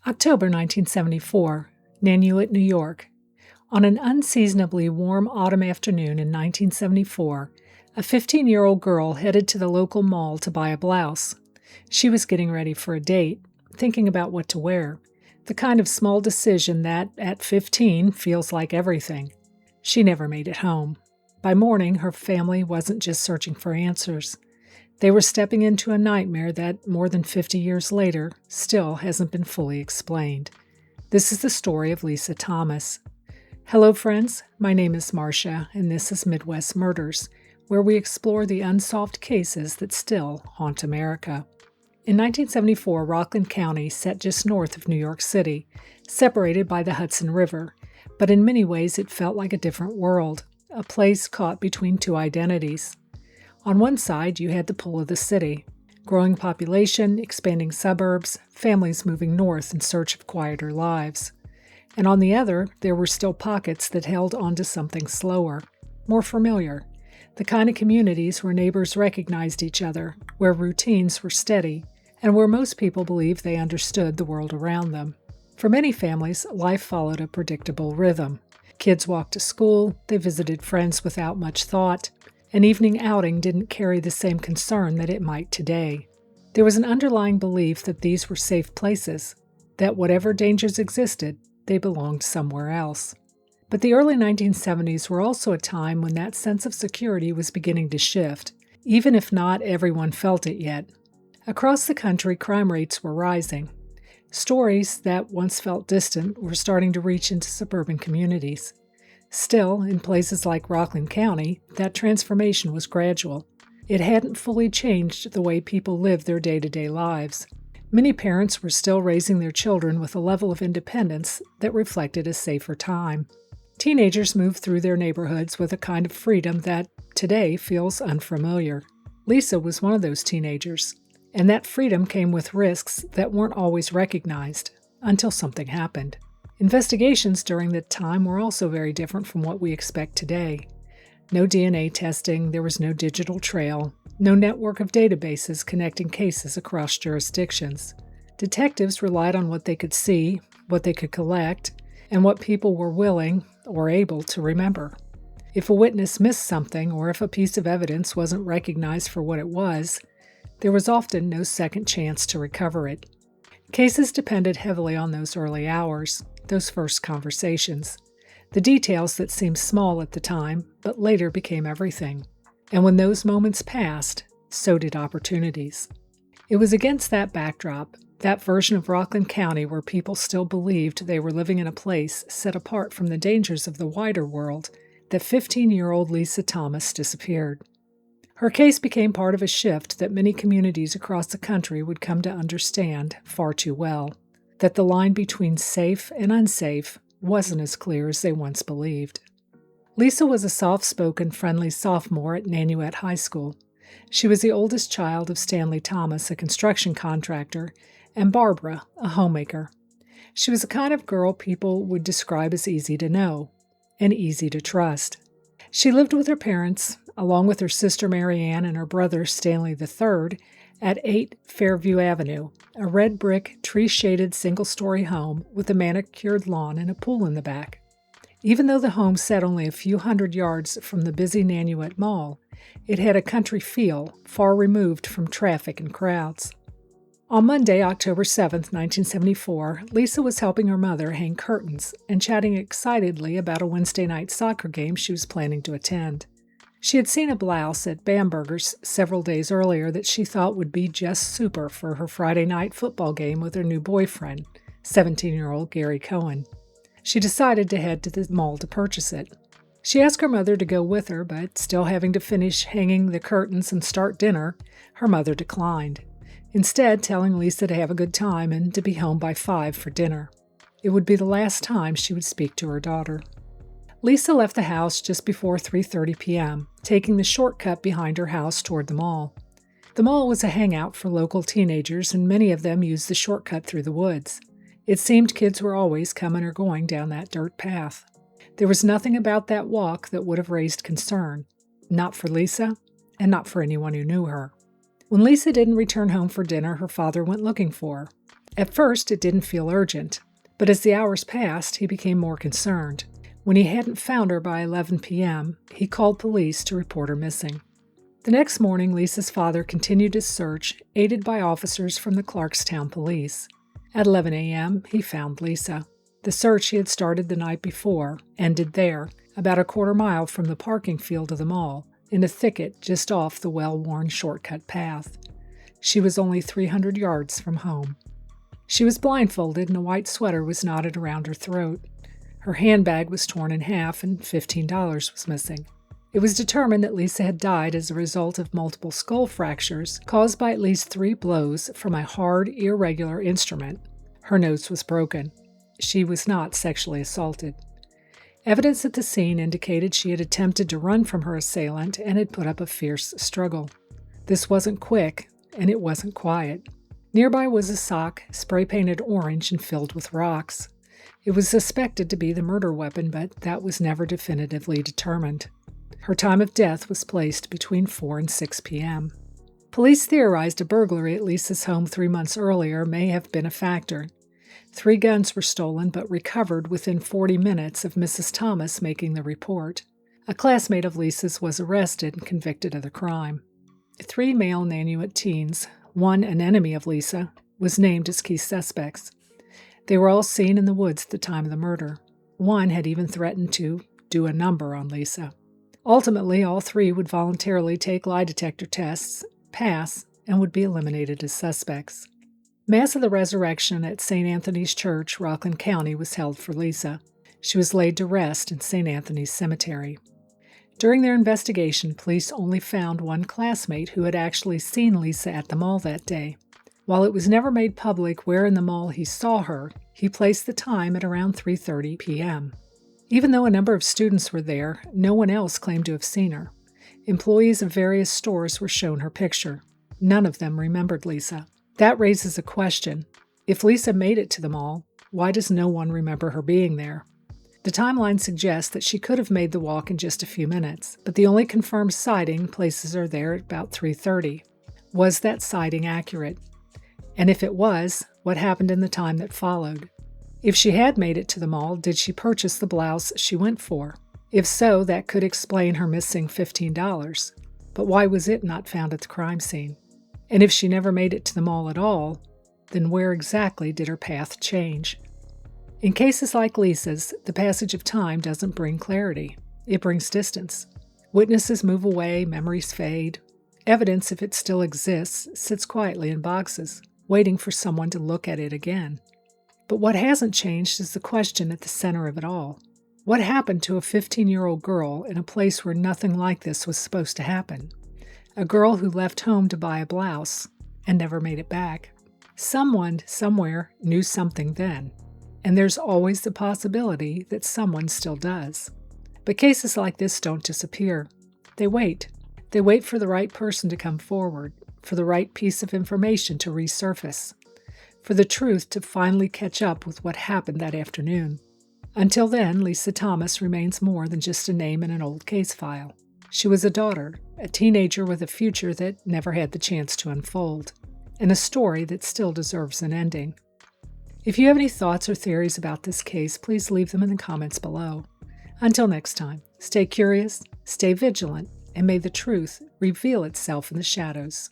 October 1974, Nanuet, New York. On an unseasonably warm autumn afternoon in 1974, a 15-year-old girl headed to the local mall to buy a blouse. She was getting ready for a date, thinking about what to wear, the kind of small decision that, at 15, feels like everything. She never made it home. By morning, her family wasn't just searching for answers. They were stepping into a nightmare that, more than 50 years later, still hasn't been fully explained. This is the story of Lisa Thomas. Hello, friends. My name is Marcia, and this is Midwest Murders, where we explore the unsolved cases that still haunt America. In 1974, Rockland County sat just north of New York City, separated by the Hudson River, but in many ways it felt like a different world, a place caught between two identities. On one side, you had the pull of the city, growing population, expanding suburbs, families moving north in search of quieter lives. And on the other, there were still pockets that held onto something slower, more familiar, the kind of communities where neighbors recognized each other, where routines were steady, and where most people believed they understood the world around them. For many families, life followed a predictable rhythm. Kids walked to school, they visited friends without much thought. An evening outing didn't carry the same concern that it might today. There was an underlying belief that these were safe places, that whatever dangers existed, they belonged somewhere else. But the early 1970s were also a time when that sense of security was beginning to shift, even if not everyone felt it yet. Across the country, crime rates were rising. Stories that once felt distant were starting to reach into suburban communities. Still, in places like Rockland County, that transformation was gradual. It hadn't fully changed the way people lived their day-to-day lives. Many parents were still raising their children with a level of independence that reflected a safer time. Teenagers moved through their neighborhoods with a kind of freedom that, today, feels unfamiliar. Lisa was one of those teenagers, and that freedom came with risks that weren't always recognized, until something happened. Investigations during that time were also very different from what we expect today. No DNA testing, there was no digital trail, no network of databases connecting cases across jurisdictions. Detectives relied on what they could see, what they could collect, and what people were willing or able to remember. If a witness missed something or if a piece of evidence wasn't recognized for what it was, there was often no second chance to recover it. Cases depended heavily on those early hours, those first conversations, the details that seemed small at the time, but later became everything. And when those moments passed, so did opportunities. It was against that backdrop, that version of Rockland County where people still believed they were living in a place set apart from the dangers of the wider world, that 15-year-old Lisa Thomas disappeared. Her case became part of a shift that many communities across the country would come to understand far too well, that the line between safe and unsafe wasn't as clear as they once believed. Lisa was a soft-spoken, friendly sophomore at Nanuet High School. She was the oldest child of Stanley Thomas, a construction contractor, and Barbara, a homemaker. She was the kind of girl people would describe as easy to know and easy to trust. She lived with her parents, along with her sister Mary Ann and her brother Stanley III, at 8 Fairview Avenue, a red brick, tree-shaded single-story home with a manicured lawn and a pool in the back. Even though the home sat only a few hundred yards from the busy Nanuet Mall, it had a country feel, far removed from traffic and crowds. On Monday, October 7, 1974, Lisa was helping her mother hang curtains and chatting excitedly about a Wednesday night soccer game she was planning to attend. She had seen a blouse at Bamberger's several days earlier that she thought would be just super for her Friday night football game with her new boyfriend, 17-year-old Gary Cohen. She decided to head to the mall to purchase it. She asked her mother to go with her, but still having to finish hanging the curtains and start dinner, her mother declined, instead telling Lisa to have a good time and to be home by 5 for dinner. It would be the last time she would speak to her daughter. Lisa left the house just before 3:30 p.m., taking the shortcut behind her house toward the mall. The mall was a hangout for local teenagers, and many of them used the shortcut through the woods. It seemed kids were always coming or going down that dirt path. There was nothing about that walk that would have raised concern, not for Lisa, and not for anyone who knew her. When Lisa didn't return home for dinner, her father went looking for her. At first, it didn't feel urgent, but as the hours passed, he became more concerned. When he hadn't found her by 11 p.m., he called police to report her missing. The next morning, Lisa's father continued his search, aided by officers from the Clarkstown police. At 11 a.m., he found Lisa. The search he had started the night before ended there, about a quarter mile from the parking field of the mall, in a thicket just off the well-worn shortcut path. She was only 300 yards from home. She was blindfolded and a white sweater was knotted around her throat. Her handbag was torn in half and $15 was missing. It was determined that Lisa had died as a result of multiple skull fractures caused by at least 3 blows from a hard, irregular instrument. Her nose was broken. She was not sexually assaulted. Evidence at the scene indicated she had attempted to run from her assailant and had put up a fierce struggle. This wasn't quick, and it wasn't quiet. Nearby was a sock, spray-painted orange and filled with rocks. It was suspected to be the murder weapon, but that was never definitively determined. Her time of death was placed between 4 and 6 p.m. Police theorized a burglary at Lisa's home 3 months earlier may have been a factor. 3 guns were stolen but recovered within 40 minutes of Mrs. Thomas making the report. A classmate of Lisa's was arrested and convicted of the crime. 3 male Nanuet teens, one an enemy of Lisa, was named as key suspects. They were all seen in the woods at the time of the murder. One had even threatened to do a number on Lisa. Ultimately, all 3 would voluntarily take lie detector tests, pass, and would be eliminated as suspects. Mass of the Resurrection at St. Anthony's Church, Rockland County, was held for Lisa. She was laid to rest in St. Anthony's Cemetery. During their investigation, police only found one classmate who had actually seen Lisa at the mall that day. While it was never made public where in the mall he saw her, he placed the time at around 3:30 p.m. Even though a number of students were there, no one else claimed to have seen her. Employees of various stores were shown her picture. None of them remembered Lisa. That raises a question. If Lisa made it to the mall, why does no one remember her being there? The timeline suggests that she could have made the walk in just a few minutes, but the only confirmed sighting places her there at about 3:30. Was that sighting accurate? And if it was, what happened in the time that followed? If she had made it to the mall, did she purchase the blouse she went for? If so, that could explain her missing $15. But why was it not found at the crime scene? And if she never made it to the mall at all, then where exactly did her path change? In cases like Lisa's, the passage of time doesn't bring clarity. It brings distance. Witnesses move away, memories fade. Evidence, if it still exists, sits quietly in boxes, waiting for someone to look at it again. But what hasn't changed is the question at the center of it all. What happened to a 15-year-old girl in a place where nothing like this was supposed to happen? A girl who left home to buy a blouse and never made it back. Someone, somewhere, knew something then. And there's always the possibility that someone still does. But cases like this don't disappear. They wait. They wait for the right person to come forward, for the right piece of information to resurface, for the truth to finally catch up with what happened that afternoon. Until then, Lisa Thomas remains more than just a name in an old case file. She was a daughter, a teenager with a future that never had the chance to unfold, and a story that still deserves an ending. If you have any thoughts or theories about this case, please leave them in the comments below. Until next time, stay curious, stay vigilant, and may the truth reveal itself in the shadows.